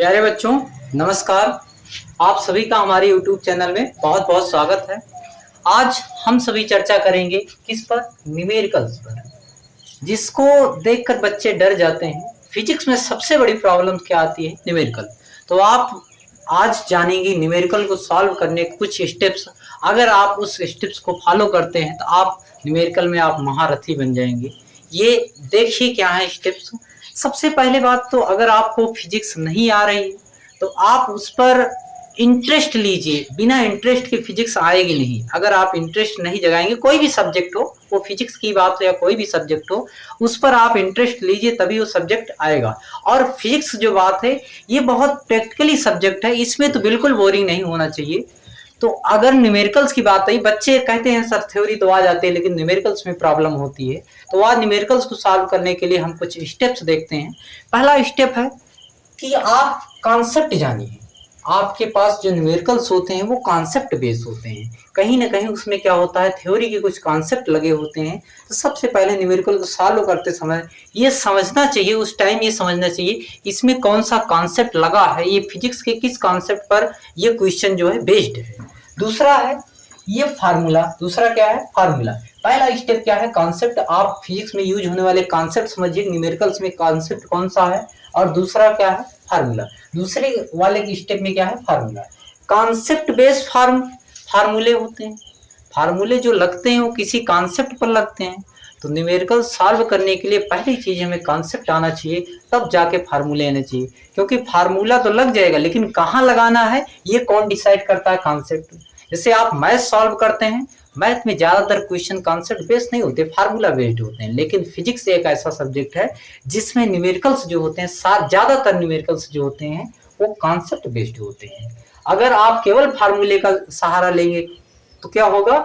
प्यारे बच्चों, नमस्कार। आप सभी का हमारे YouTube चैनल में बहुत बहुत स्वागत है। आज हम सभी चर्चा करेंगे किस पर? न्यूमेरिकल्स पर, जिसको देखकर बच्चे डर जाते हैं। फिजिक्स में सबसे बड़ी प्रॉब्लम क्या आती है? न्यूमेरिकल। तो आप आज जानेंगे न्यूमेरिकल को सॉल्व करने के कुछ स्टेप्स। अगर आप उस स्टेप्स को फॉलो करते हैं तो आप न्यूमेरिकल में आप महारथी बन जाएंगे। ये देखिए क्या है स्टेप्स। सबसे पहले बात तो अगर आपको फिजिक्स नहीं आ रही है तो आप उस पर इंटरेस्ट लीजिए। बिना इंटरेस्ट के फिजिक्स आएगी नहीं। अगर आप इंटरेस्ट नहीं जगाएंगे, कोई भी सब्जेक्ट हो, वो फिजिक्स की बात हो या कोई भी सब्जेक्ट हो, उस पर आप इंटरेस्ट लीजिए तभी वो सब्जेक्ट आएगा। और फिजिक्स जो बात है ये बहुत प्रैक्टिकली सब्जेक्ट है, इसमें तो बिल्कुल बोरिंग नहीं होना चाहिए। तो अगर न्यूमेरिकल्स की बात आई, बच्चे कहते हैं सर थ्योरी तो आ जाते हैं लेकिन न्यूमेरिकल्स में प्रॉब्लम होती है। तो आज न्यूमेरिकल्स को सॉल्व करने के लिए हम कुछ स्टेप्स देखते हैं। पहला स्टेप है कि आप कॉन्सेप्ट जानिए। आपके पास जो न्यूमेरिकल्स होते हैं वो कॉन्सेप्ट बेस्ड होते हैं। कहीं ना कहीं उसमें क्या होता है, थ्योरी के कुछ कॉन्सेप्ट लगे होते हैं। तो सबसे पहले न्यूमेरिकल को सॉल्व करते समय ये समझना चाहिए, उस टाइम ये समझना चाहिए इसमें कौन सा कॉन्सेप्ट लगा है, ये फिजिक्स के किस कॉन्सेप्ट पर ये क्वेश्चन जो है बेस्ड है। दूसरा है ये फार्मूला। दूसरा क्या है? फार्मूला। पहला स्टेप क्या है? कॉन्सेप्ट। आप फिजिक्स में यूज होने वाले कॉन्सेप्ट समझिए, न्यूमेरिकल्स में कॉन्सेप्ट कौन सा है। और दूसरा क्या है? फार्मूला। दूसरे वाले स्टेप में क्या है? फार्मूला। कॉन्सेप्ट बेस्ड फार्मूले होते हैं। फार्मूले जो लगते हैं वो किसी कॉन्सेप्ट पर लगते हैं। तो न्यूमेरिकल सॉल्व करने के लिए पहली चीज हमें कॉन्सेप्ट आना चाहिए, तब जाके फार्मूले आने चाहिए। क्योंकि फार्मूला तो लग जाएगा लेकिन कहाँ लगाना है ये कौन डिसाइड करता है? कॉन्सेप्ट। जैसे आप मैथ सॉल्व करते हैं, मैथ में ज्यादातर क्वेश्चन कॉन्सेप्ट बेस्ड नहीं होते, फार्मूला बेस्ड होते हैं। लेकिन फिजिक्स एक ऐसा सब्जेक्ट है जिसमें न्यूमेरिकल्स जो होते हैं, ज्यादातर न्यूमेरिकल्स जो होते हैं वो कॉन्सेप्ट बेस्ड होते हैं। अगर आप केवल फार्मूले का सहारा लेंगे तो क्या होगा?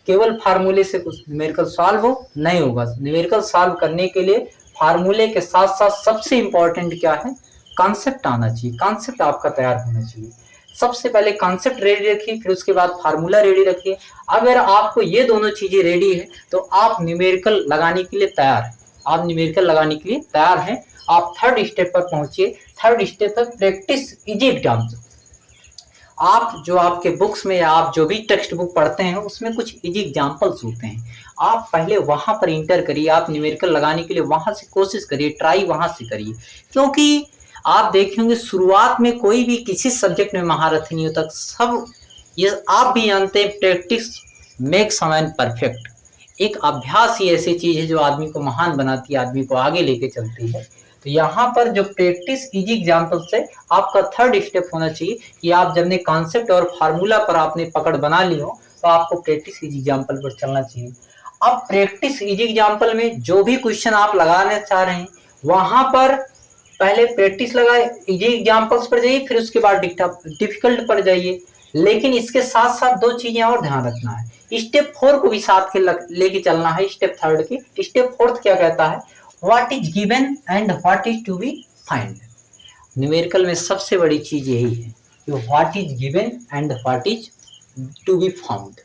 केवल फार्मूले से कुछ न्यूमेरिकल सॉल्व नहीं होगा। न्यूमेरिकल सॉल्व करने के लिए फार्मूले के साथ साथ सबसे इंपॉर्टेंट क्या है? कॉन्सेप्ट आना चाहिए। कॉन्सेप्ट आपका तैयार होना चाहिए। सबसे पहले कॉन्सेप्ट रेडी रखिए, फिर उसके बाद फार्मूला रेडी रखिए। अगर आपको ये दोनों चीजें रेडी है तो आप न्यूमेरिकल लगाने के लिए तैयार हैं। आप न्यूमेरिकल लगाने के लिए तैयार हैं। आप थर्ड स्टेप पर पहुंचिए। थर्ड स्टेप पर प्रैक्टिस इजी एग्जाम्स। आप जो आपके बुक्स में या आप जो भी टेक्स्ट बुक पढ़ते हैं उसमें कुछ इजी एग्जाम्पल्स होते हैं, आप पहले वहां पर इंटर करिए। आप न्यूमेरिकल लगाने के लिए वहां से कोशिश करिए, ट्राई वहां से करिए। क्योंकि आप देखेंगे शुरुआत में कोई भी किसी सब्जेक्ट में महारथ नहीं होता। सब ये आप भी जानते हैं, practice makes a man perfect. एक अभ्यास ही ऐसी चीज है जो आदमी को महान बनाती है, आदमी को आगे लेके चलती है। तो यहाँ पर जो प्रैक्टिस इजी एग्जाम्पल से आपका थर्ड स्टेप होना चाहिए कि आप जब ने कॉन्सेप्ट और फार्मूला पर आपने पकड़ बना ली हो तो आपको प्रैक्टिस इजी एग्जाम्पल पर चलना चाहिए। अब प्रैक्टिस इजी एग्जाम्पल में जो भी क्वेश्चन आप लगाना चाह रहे हैं वहां पर पहले प्रैक्टिस लगाए, इजी एग्जाम्पल्स पर जाइए, फिर उसके बाद डिफिकल्ट पर जाइए। लेकिन इसके साथ साथ दो चीजें और ध्यान रखना है। स्टेप 4 को भी साथ के लेके चलना है। स्टेप थर्ड की स्टेप फोर्थ क्या कहता है? What is given and what is to be find. Numerical में सबसे बड़ी चीज यही है कि what is given and what is to be found.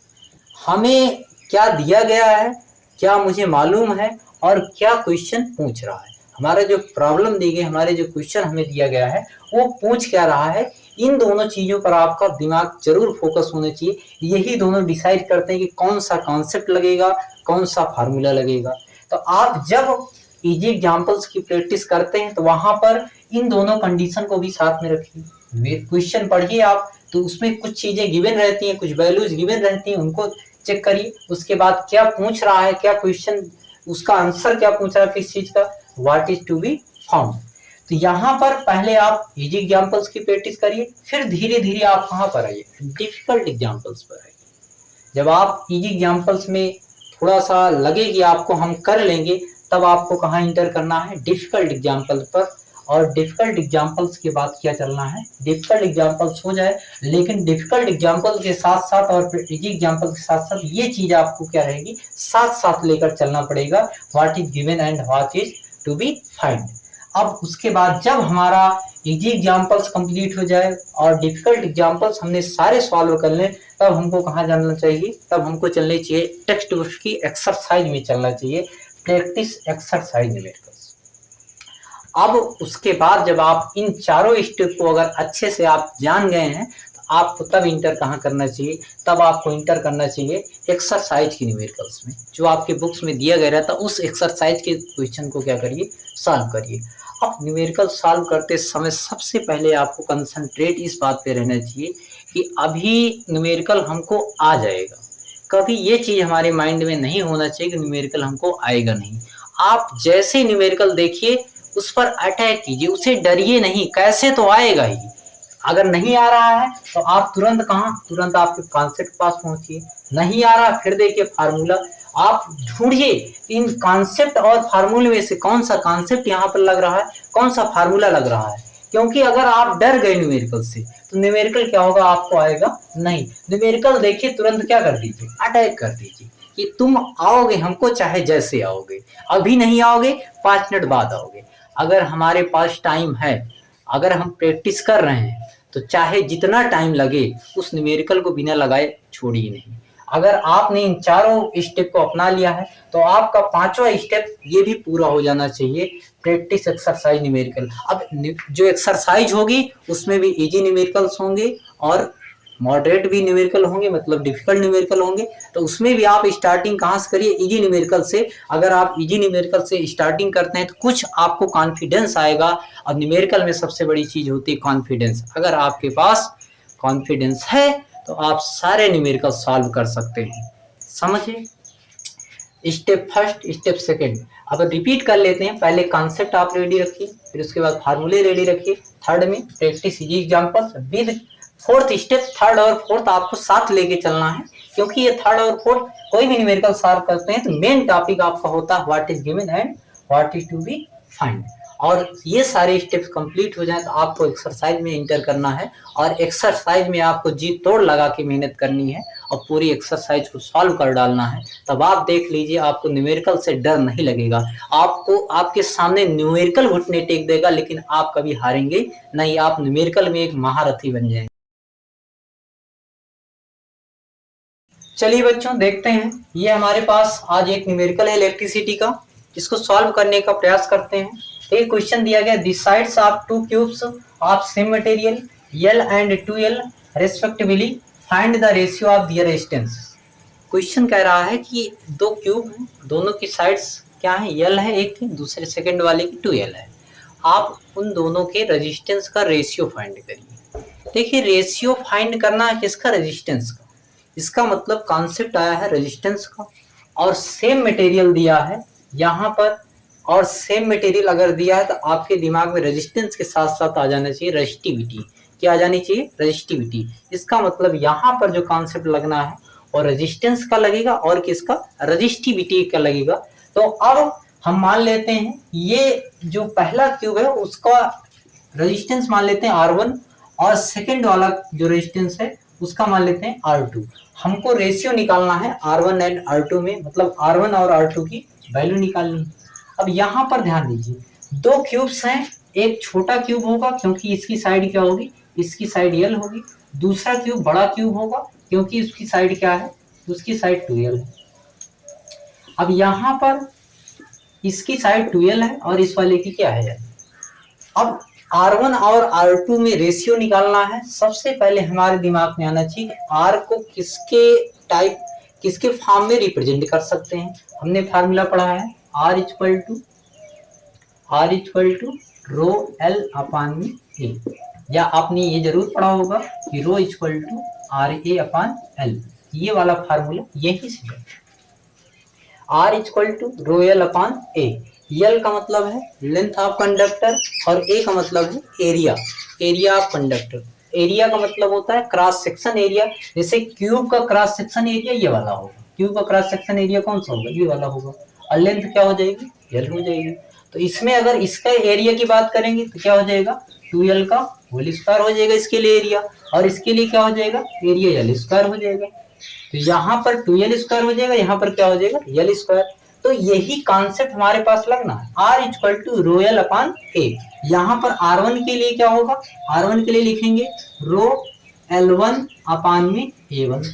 हमें क्या दिया गया है, क्या मुझे मालूम है, और क्या क्वेश्चन पूछ रहा है। हमारा जो प्रॉब्लम दी गई, हमारे जो क्वेश्चन हमें दिया गया है वो पूछ क्या रहा है। इन दोनों चीजों पर आपका दिमाग जरूर फोकस होना चाहिए। यही दोनों डिसाइड करते हैं कि कौन सा कॉन्सेप्ट लगेगा, कौन सा फार्मूला लगेगा। तो आप जब इजी एग्जाम्पल्स की प्रैक्टिस करते हैं तो वहां पर इन दोनों कंडीशन को भी साथ में रखिए। क्वेश्चन पढ़िए आप तो उसमें कुछ चीजें गिवन रहती हैं, कुछ वैल्यूज गिवन रहती हैं, उनको चेक करिए। उसके बाद क्या पूछ रहा है, क्या क्वेश्चन, उसका आंसर क्या पूछ रहा है, किस चीज का, what is to be found. तो यहाँ पर पहले आप इजी एग्जाम्पल्स की प्रैक्टिस करिए, फिर धीरे धीरे आप कहाँ पर आइए? डिफिकल्ट एग्जाम्पल्स पर आइए। जब आप इजी एग्जाम्पल्स में थोड़ा सा लगे कि आपको हम कर लेंगे, तब आपको कहाँ इंटर करना है? डिफिकल्ट एग्जाम्पल पर। और डिफिकल्ट एग्जाम्पल्स के बाद क्या चलना है? डिफिकल्ट एग्जाम्पल्स हो जाए, लेकिन डिफिकल्ट एग्जाम्पल के साथ साथ और इजी एग्जाम्पल के साथ साथ ये चीज आपको क्या रहेगी? साथ साथ लेकर चलना पड़ेगा। What is given and what is to be find. अब उसके बाद जब हमारा इजी एग्जाम्पल्स कंप्लीट हो जाए और डिफिकल्ट एग्जाम्पल्स हमने सारे सॉल्व कर लें, तब हमको कहाँ जाना चाहिए? तब हमको चलनी चाहिए टेक्स्ट बुक की एक्सरसाइज में चलना चाहिए। Practice exercise numericals. अब उसके बाद जब आप इन चारों स्टेप को अगर अच्छे से आप जान गए हैं तो आपको तब इंटर कहाँ करना चाहिए, तब आपको इंटर करना चाहिए एक्सरसाइज की न्यूमेरिकल्स में, जो आपके बुक्स में दिया गया रहता उस एक्सरसाइज के क्वेश्चन को क्या करिए, सॉल्व करिए। अब न्यूमेरिकल सॉल्व करते समय सबसे पहले आपको कंसंट्रेट इस बात पे रहना चाहिए कि अभी न्यूमेरिकल हमको आ जाएगा। कभी ये चीज़ हमारे माइंड में नहीं होना चाहिए कि न्यूमेरिकल हमको आएगा नहीं। आप जैसे न्यूमेरिकल देखिए उस पर अटैक कीजिए, उसे डरिए नहीं, कैसे तो आएगा ही। अगर नहीं आ रहा है तो आप तुरंत कहाँ, तुरंत आपके कॉन्सेप्ट पास पहुंचिए। नहीं आ रहा फिर देखिए फार्मूला, आप ढूंढिए इन कॉन्सेप्ट और फार्मूले में से कौन सा कॉन्सेप्ट यहाँ पर लग रहा है, कौन सा फार्मूला लग रहा है। क्योंकि अगर आप डर गए न्यूमेरिकल से तो न्यूमेरिकल क्या होगा, आपको आएगा नहीं। न्यूमेरिकल देखिए तुरंत क्या कर दीजिए, अटैक कर दीजिए कि तुम आओगे हमको चाहे जैसे आओगे, अभी नहीं आओगे 5 मिनट बाद आओगे। अगर हमारे पास टाइम है, अगर हम प्रैक्टिस कर रहे हैं तो चाहे जितना टाइम लगे उस न्यूमेरिकल को बिना लगाए छोड़िए नहीं। अगर आपने इन चारों स्टेप को अपना लिया है तो आपका पांचवा स्टेप ये भी पूरा हो जाना चाहिए, प्रैक्टिस एक्सरसाइज न्यूमेरिकल। अब जो एक्सरसाइज होगी उसमें भी इजी न्यूमेरिकल्स होंगे और मॉडरेट भी न्यूमेरिकल होंगे, मतलब डिफिकल्ट न्यूमेरिकल होंगे। तो उसमें भी आप स्टार्टिंग कहाँ से करिए, इजी न्यूमेरिकल से। अगर आप इजी न्यूमेरिकल से स्टार्टिंग करते हैं तो कुछ आपको कॉन्फिडेंस आएगा। और न्यूमेरिकल में सबसे बड़ी चीज होती है कॉन्फिडेंस। अगर आपके पास कॉन्फिडेंस है तो आप सारे न्यूमेरिकल सॉल्व कर सकते हैं। समझे, स्टेप फर्स्ट, स्टेप सेकेंड। अब रिपीट कर लेते हैं। पहले कॉन्सेप्ट आप रेडी रखिए, फिर उसके बाद फार्मूले रेडी रखिए। थर्ड में practice easy examples with fourth step. Third और फोर्थ आपको साथ लेके चलना है, क्योंकि ये थर्ड और फोर्थ कोई भी न्यूमेरिकल सॉल्व करते हैं तो मेन टॉपिक आपका होता है what is given and what is to be find. और ये सारे स्टेप्स कंप्लीट हो जाए तो आपको एक्सरसाइज में इंटर करना है, और एक्सरसाइज में आपको जी तोड़ लगा के मेहनत करनी है और पूरी एक्सरसाइज को सॉल्व कर डालना है। तब आप देख लीजिए आपको न्यूमेरिकल से डर नहीं लगेगा। आपको आपके सामने न्यूमेरिकल घुटने टेक देगा लेकिन आप कभी हारेंगे नहीं, आप न्यूमेरिकल में एक महारथी बन जाएंगे। चलिए बच्चों देखते हैं, ये हमारे पास आज एक न्यूमेरिकल है इलेक्ट्रिसिटी का, इसको सॉल्व करने का प्रयास करते हैं। तो ये क्वेश्चन दिया गया, the sides of two cubes of same material L and 2L respectively find the ratio of their resistance. Question कह रहा है कि दो क्यूब हैं, दोनों की साइड्स क्या है, L है एक की, दूसरे सेकंड वाले की 2L है। आप उन दोनों के रेजिस्टेंस का रेशियो फाइंड करिए। देखिए रेशियो फाइंड करना है किसका, रेजिस्टेंस का। इसका मतलब कॉन्सेप्ट आया है रेजिस्टेंस का, और सेम मटेरियल दिया है यहाँ पर, और सेम मटेरियल अगर दिया है तो आपके दिमाग में रेजिस्टेंस के साथ साथ आ जाना चाहिए रेजिस्टिविटी। क्या आ जानी चाहिए, रेजिस्टिविटी। इसका मतलब यहाँ पर जो कॉन्सेप्ट लगना है और रेजिस्टेंस का लगेगा और किसका, रेजिस्टिविटी का लगेगा। तो अब हम मान लेते हैं ये जो पहला क्यूब है उसका रेजिस्टेंस मान लेते हैं R1, और सेकंड वाला जो रेजिस्टेंस है उसका मान लेते हैं R2। हमको रेशियो निकालना है R1 एंड R2 में, मतलब R1 और R2 की वैल्यू निकालनी है। अब यहाँ पर ध्यान दीजिए, दो क्यूब्स हैं, एक छोटा क्यूब होगा क्योंकि इसकी साइड क्या होगी, इसकी साइड L होगी। दूसरा क्यूब बड़ा क्यूब होगा क्योंकि उसकी साइड क्या है, उसकी साइड 2L है। अब यहाँ पर इसकी साइड 2L है और इस वाले की क्या है। अब R1 और R2 में रेशियो निकालना है। सबसे पहले हमारे दिमाग में आना चाहिए R को किसके फॉर्म में रिप्रेजेंट कर सकते हैं। हमने फार्मूला पढ़ा है R equal to rho L upon में A, या आपने ये जरूर पढ़ा होगा कि rho equal to RA upon L। ये वाला फार्मूला यही से है, R equal to rho L upon A। L का मतलब है लेंथ ऑफ कंडक्टर और A का मतलब है एरिया ऑफ कंडक्टर। एरिया का मतलब होता है क्रॉस सेक्शन एरिया। जैसे क्यूब का क्रॉस सेक्शन एरिया ये वाला होगा, क्यूब का क्रॉस सेक्शन एरिया कौन सा होगा, ये वाला होगा, और लेंथ क्या हो जाएगी, L हो जाएगी। तो इसमें अगर इसका एरिया की बात करेंगे तो क्या हो जाएगा, 2L का होल स्क्वायर हो जाएगा इसके लिए एरिया, और इसके लिए क्या हो जाएगा, एरिया L स्क्वायर हो जाएगा। तो यहाँ पर 2L स्क्वायर हो जाएगा, यहाँ पर क्या हो जाएगा, L स्क्वायर। तो यही कॉन्सेप्ट हमारे पास लगना है, R equal to rho L upon A। यहाँ पर R1 के लिए क्या होगा, R1 के लिए लिखेंगे रो L1 अपान में A1।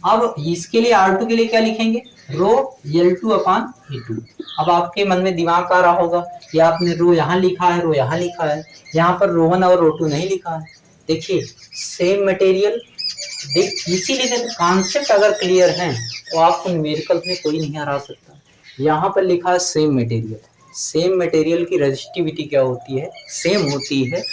अब इसके लिए R2 के लिए क्या लिखेंगे, रो L2 अपान E2। अब आपके मन में दिमाग आ रहा होगा कि आपने रो यहाँ लिखा है, रो यहाँ लिखा है, यहाँ पर रो 1 और रो 2 नहीं लिखा है। देखिए सेम मटेरियल, इसीलिए कॉन्सेप्ट अगर क्लियर है तो आपको न्यूमेरिकल में कोई नहीं हरा सकता। यहाँ पर लिखा है सेम मटेरियल, सेम मटेरियल की रेजिस्टिविटी क्या होती है, सेम होती है।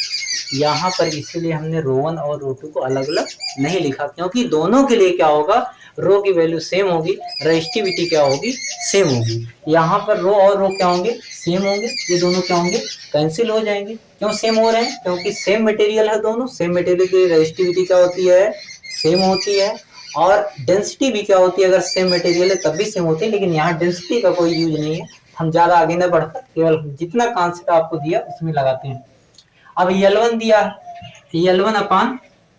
यहाँ पर इसीलिए हमने रो 1 और रो 2 को अलग अलग नहीं लिखा, क्योंकि दोनों के लिए क्या होगा, रो की वैल्यू सेम होगी, रेजिस्टिविटी क्या होगी, सेम होगी। यहाँ पर रो और रो क्या होंगे, सेम होंगे, ये दोनों क्या होंगे, कैंसिल हो जाएंगे। क्यों सेम हो रहे हैं, क्योंकि सेम मटेरियल है दोनों, सेम मटेरियल की रेजिस्टिविटी क्या होती है, सेम होती है। और डेंसिटी भी क्या होती है, अगर सेम मटेरियल है तब भी सेम होती है, लेकिन यहाँ डेंसिटी का कोई यूज नहीं है। हम ज्यादा आगे न बढ़कर केवल जितना कॉन्सेप्ट आपको दिया उसमें लगाते हैं। अब L1 दिया है, L1 अपान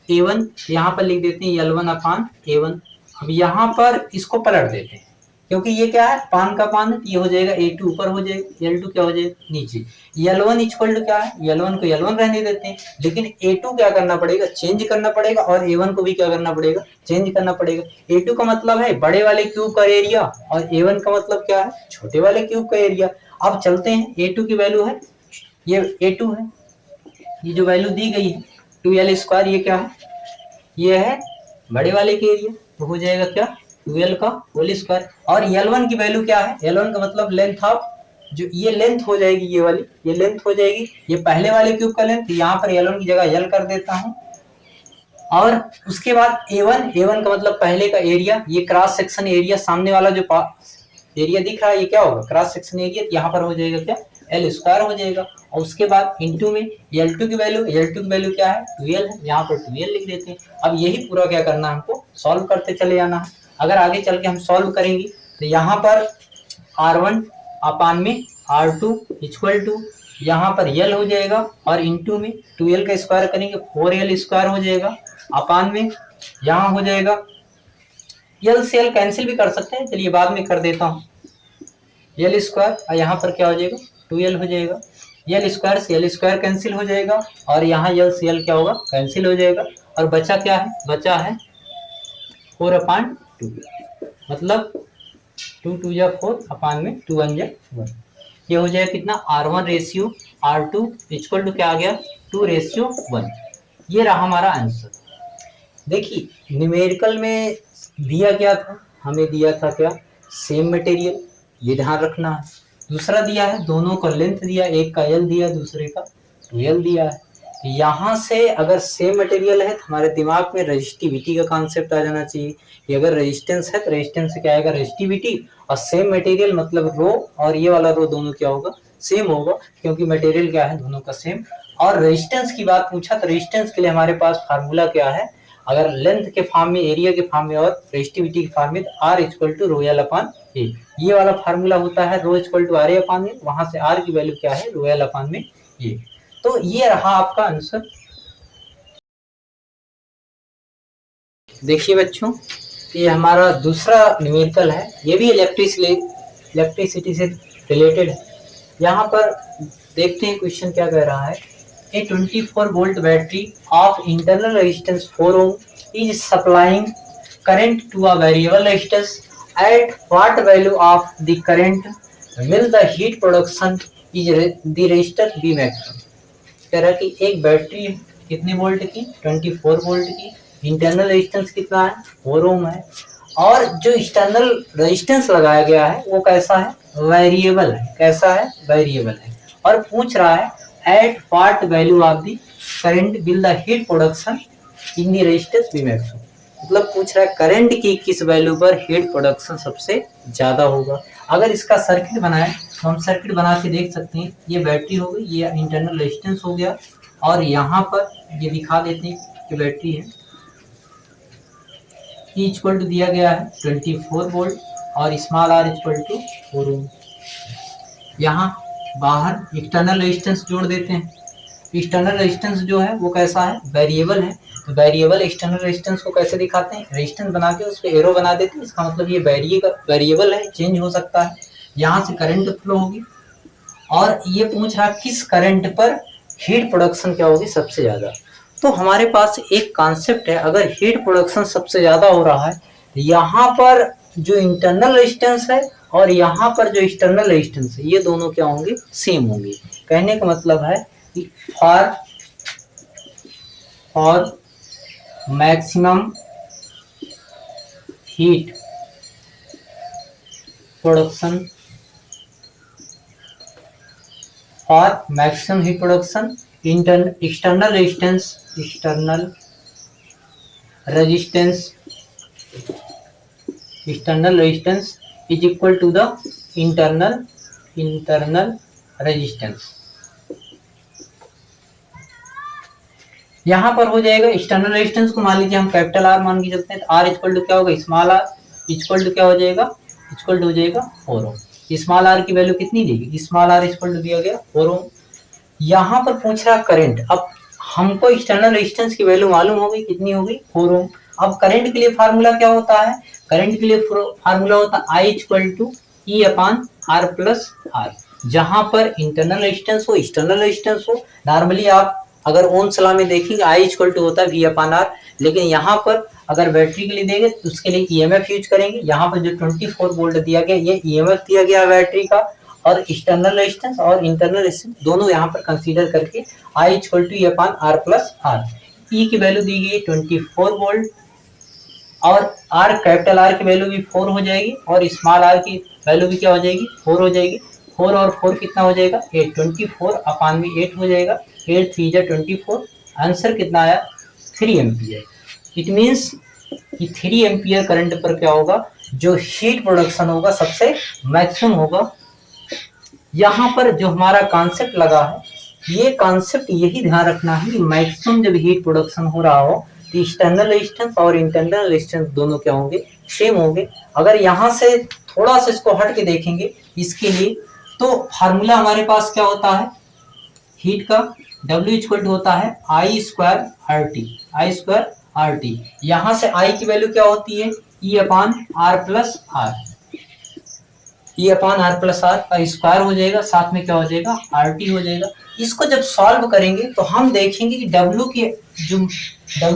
A1, यहाँ पर लिख देते हैं L1 अपान A1। अब यहाँ पर इसको पलट देते हैं, क्योंकि ये क्या है, पान का पान, ये हो जाएगा A2 ऊपर हो जाएगा, L2 क्या हो जाएगा नीचे। L1 इक्वल टू क्या है, L1 को L1 रहने देते हैं, लेकिन A2 क्या करना पड़ेगा, चेंज करना पड़ेगा, और A1 को भी क्या करना पड़ेगा, चेंज करना पड़ेगा। A2 का मतलब है बड़े वाले क्यूब का एरिया, और A1 का मतलब क्या है, छोटे वाले क्यूब का एरिया। अब चलते हैं, A2 की वैल्यू है, ये A2 है, ये जो वैल्यू दी गई है 2L स्क्वायर, ये क्या है, ये है बड़े वाले के एरिया, तो हो जाएगा क्या, 2L का होल स्क्वायर। और L1 की वैल्यू क्या है, L1 का मतलब लेंथ ऑफ, जो ये लेंथ हो जाएगी, ये वाली ये लेंथ हो जाएगी, ये पहले वाले क्यूब का लेंथ, यहाँ पर L1 की जगह L कर देता हूँ। और उसके बाद A1 का मतलब पहले का एरिया, ये क्रॉस सेक्शन एरिया, सामने वाला जो एरिया दिख रहा है ये क्या होगा, क्रॉस सेक्शन एरिया, यहाँ पर हो जाएगा क्या, L स्क्वायर हो जाएगा। और उसके बाद इनटू में L2 की वैल्यू क्या है, 2L है, यहाँ पर 2L लिख देते हैं। अब यही पूरा क्या करना है, हमको सॉल्व करते चले जाना है। अगर आगे चल के हम सॉल्व करेंगे तो यहाँ पर R1 अपान में R2 इक्वल टू, यहाँ पर L हो जाएगा, और इनटू में 2L का स्क्वायर करेंगे 4L स्क्वायर हो जाएगा, अपान में यहाँ हो जाएगा, L से L कैंसिल भी कर सकते हैं, चलिए बाद में कर देता हूँ, L स्क्वायर, और यहाँ पर क्या हो जाएगा, 2L हो जाएगा। L स्क्वायर से L स्क्वायर कैंसिल हो जाएगा, और यहाँ L से L क्या होगा, कैंसिल हो जाएगा, और बचा क्या है, बचा है 4 अपान 2, मतलब 2 2 जा 4 अपान में 2 1 जा 1। ये हो जाएगा कितना, R1 ratio R2 equal to क्या आ गया, 2 रेशियो 1। ये रहा हमारा आंसर। देखिए न्यूमेरिकल में दिया क्या था, हमें दिया था क्या, सेम मटेरियल, ये ध्यान रखना है। दूसरा दिया है दोनों का लेंथ दिया, एक का L दिया, दूसरे का 2L दिया है। यहाँ से अगर सेम मटेरियल है तो हमारे दिमाग में रेजिस्टिविटी का कॉन्सेप्ट आ जाना चाहिए कि अगर रेजिस्टेंस है तो रेजिस्टेंस से क्या आएगा, रेजिस्टिविटी, और सेम मटेरियल मतलब रो और ये वाला रो दोनों क्या होगा, सेम होगा, क्योंकि मटेरियल क्या है दोनों का सेम। और रेजिस्टेंस की बात पूछा तो रेजिस्टेंस के लिए हमारे पास फार्मूला क्या है, अगर लेंथ के फॉर्म में, एरिया के फॉर्म में और रेजिस्टिविटी के फॉर्म में, तो R equal to rho L upon A, ये वाला फार्मूला होता है, rho equal to R A upon में, वहां से R की वैल्यू क्या है, रो एल अपान में ए। तो ये रहा आपका आंसर। देखिए बच्चों, ये हमारा दूसरा न्यूमेरिकल है, ये भी इलेक्ट्रिसिटी से रिलेटेड है। यहाँ पर देखते हैं क्वेश्चन क्या कह रहा है, A 24 volt battery of internal resistance 4 ohm is supplying current to a variable resistance. At what value of the current will the heat production is the resistor be maximum? कह रहा है कि एक बैटरी कितने वोल्ट की, 24 volt की, internal resistance कितना है, 4 ओम है, और जो एक्सटर्नल रेजिस्टेंस लगाया गया है वो कैसा है, वेरिएबल है, कैसा है, वेरिएबल है। और पूछ रहा है at what value of the current will the heat production in the resistance be maximum, मतलब पूछ रहा है करंट की किस वैल्यू पर हीट प्रोडक्शन सबसे ज्यादा होगा। अगर इसका सर्किट बनाए तो हम सर्किट बना के देख सकते हैं, ये बैटरी हो गई, ये इंटरनल रेजिस्टेंस हो गया, और यहाँ पर ये दिखा देते हैं कि बैटरी है, E इक्वल टू दिया गया है 24 वोल्ट, और स्मॉल r इक्वल टू 4 ओम। यहाँ बाहर एक्सटर्नल रेजिस्टेंस जोड़ देते हैं। एक्सटर्नल रेजिस्टेंस जो है वो कैसा है, वेरिएबल है, तो वेरिएबल एक्सटर्नल रेजिस्टेंस को कैसे दिखाते हैं, रेजिस्टेंस बना के उस पे एरो बना देते हैं, इसका मतलब ये वेरिएबल है, चेंज हो सकता है। यहाँ से करंट फ्लो होगी, और ये पूछ रहा किस करंट पर हीट प्रोडक्शन क्या होगी सबसे ज्यादा। तो हमारे पास एक कॉन्सेप्ट है, अगर हीट प्रोडक्शन सबसे ज्यादा हो रहा है तो यहाँ पर जो इंटरनल रेजिस्टेंस है और यहाँ पर जो एक्सटर्नल रेजिस्टेंस है, ये दोनों क्या होंगे, सेम होंगे। कहने का मतलब है कि for maximum heat production, external resistance is equal to the internal resistance. यहाँ पर हो जाएगा एक्सटर्नल रेजिस्टेंस को मान लीजिए हम कैपिटल आर मान के चलते हैं, तो आर इक्वल टू क्या होगा, स्मॉल आर इक्वल टू क्या हो जाएगा, इक्वल टू हो जाएगा 4 ओम। स्मॉल आर की वैल्यू कितनी देगी, स्मॉल आर इक्वल टू दिया गया 4 ओम। यहाँ पर पूछ रहा करंट, अब हमको एक्सटर्नल रेजिस्टेंस की वैल्यू मालूम हो गई, कितनी हो गई, 4 ओम। अब करंट के लिए फार्मूला क्या होता है, करंट के लिए फार्मूला होता है I equal to E upon R plus R. जहां पर इंटरनल रेजिस्टेंस हो, एक्सटर्नल रेजिस्टेंस हो, नॉर्मली आप अगर ओम्स लॉ में देखेंगे आई इक्वल टू होता है वी अपान आर, लेकिन यहाँ पर अगर बैटरी के लिए देंगे तो उसके लिए ईएमएफ यूज करेंगे। यहाँ पर जो 24 वोल्ट दिया गया, ये ईएमएफ दिया गया बैटरी का, और एक्सटर्नल रेजिस्टेंस और इंटरनल रेजिस्टेंस दोनों यहाँ पर कंसीडर करके I equal to E upon R plus R. E की वैल्यू दी गई 24 वोल्ट, और आर कैपिटल आर की वैल्यू भी 4 हो जाएगी, और स्मॉल आर की वैल्यू भी क्या हो जाएगी, 4 हो जाएगी। 4 और 4 कितना हो जाएगा, 8, 24 अपान में 8 हो जाएगा, 8 3 जा 24। आंसर कितना आया, 3 एम्पियर। इट मीन्स कि 3 एम्पियर करंट पर क्या होगा, जो हीट प्रोडक्शन होगा सबसे मैक्सिमम होगा। यहाँ पर जो हमारा कॉन्सेप्ट लगा है, ये कॉन्सेप्ट यही ध्यान रखना है कि मैक्सिमम जब हीट प्रोडक्शन हो रहा हो तो एक्सटर्नल रेजिस्टेंस और इंटरनल रेजिस्टेंस दोनों क्या होंगे, सेम होंगे। अगर यहाँ से थोड़ा सा इसको हट के देखेंगे इसके लिए, तो फार्मूला हमारे पास क्या होता है हीट का, W इक्वल टू होता है आई स्क्वायर आर टी। यहाँ से I की वैल्यू क्या होती है, E upon R plus R, E upon R plus R का स्क्वायर हो जाएगा, साथ में क्या हो जाएगा, आर टी हो जाएगा। इसको जब सॉल्व करेंगे तो हम देखेंगे कि W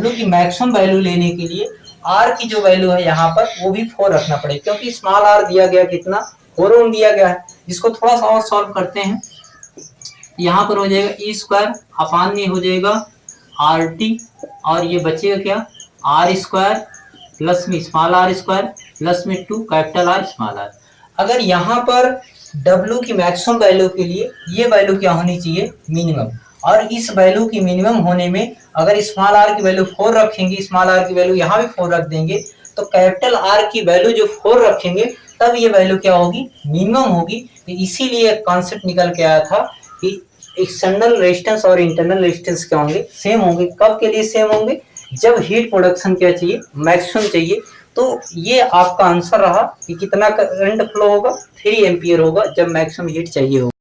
की मैक्सिमम वैल्यू लेने के लिए R की जो वैल्यू है यहाँ पर वो भी 4 रखना पड़ेगा, क्योंकि स्मॉल r दिया गया कितना, 4 ओम दिया गया है। इसको थोड़ा सा और सॉल्व करते हैं, यहाँ पर हो जाएगा ई स्क्वायर अपान में हो जाएगा आर टी, और ये बचेगा क्या, आर स्क्वायर प्लस में स्मॉल आर स्क्वायर प्लस में 2 कैपिटल आर स्मॉल आर। अगर यहाँ पर W की मैक्सिमम वैल्यू के लिए ये वैल्यू क्या होनी चाहिए, मिनिमम, और इस वैल्यू की मिनिमम होने में अगर स्मॉल r की वैल्यू 4 रखेंगे, स्मॉल r की वैल्यू यहाँ भी 4 रख देंगे, तो कैपिटल R की वैल्यू जो 4 रखेंगे तब ये वैल्यू क्या होगी, मिनिमम होगी। तो इसीलिए कॉन्सेप्ट निकल के आया था कि एक्सटर्नल रेजिस्टेंस और इंटरनल रेजिस्टेंस क्या होंगे, सेम होंगे। कब के लिए सेम होंगे, जब हीट प्रोडक्शन क्या चाहिए, मैक्सिमम चाहिए। तो ये आपका आंसर रहा कि कितना करंट फ्लो होगा, 3 एम्पियर होगा जब मैक्सिमम हीट चाहिए होगा।